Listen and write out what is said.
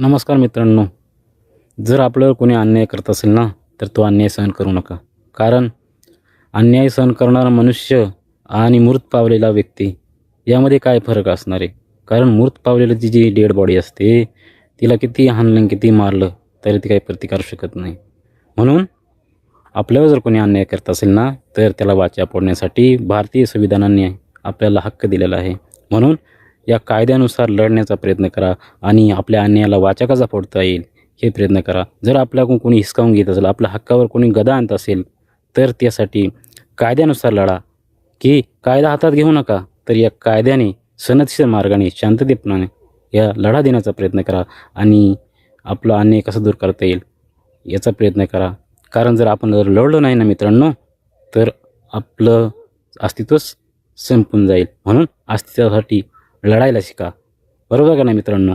नमस्कार मित्रांनो. जर आपल्यावर कोणी अन्याय करत असेल ना, तर तो अन्याय सहन करू नका. कारण अन्याय सहन करणारा मनुष्य आणि मृत पावलेला व्यक्ती यामध्ये काय फरक असणार आहे? कारण मृत पावलेल्याची जी डेड बॉडी असते, तिला किती हाणलं, किती मारलं, तरी ती काही प्रतिकार शकत नाही. म्हणून आपल्यावर जर कोणी अन्याय करत असेल ना, तर त्याला वाचा फोडण्यासाठी भारतीय संविधानाने आपल्याला हक्क दिलेला आहे. म्हणून या कायद्यानुसार लढण्याचा प्रयत्न करा आणि आपल्या अन्यायाला वाचा कसा फोडता येईल हे प्रयत्न करा. जर आपल्याकडून कोणी हिसकावून घेत असेल, आपल्या हक्कावर कोणी गदा आणत असेल, तर त्यासाठी कायद्यानुसार लढा. की कायदा हातात घेऊ नका, तर या कायद्याने सनदशीर मार्गाने शांततेपणाने या लढा देण्याचा प्रयत्न करा आणि आपला अन्याय कसा दूर करता येईल याचा प्रयत्न करा. कारण जर आपण लढलो नाही ना मित्रांनो, तर आपलं अस्तित्वच संपून जाईल. म्हणून अस्तित्वासाठी लढायला शिका. बरोबर का नाही मित्रांनो?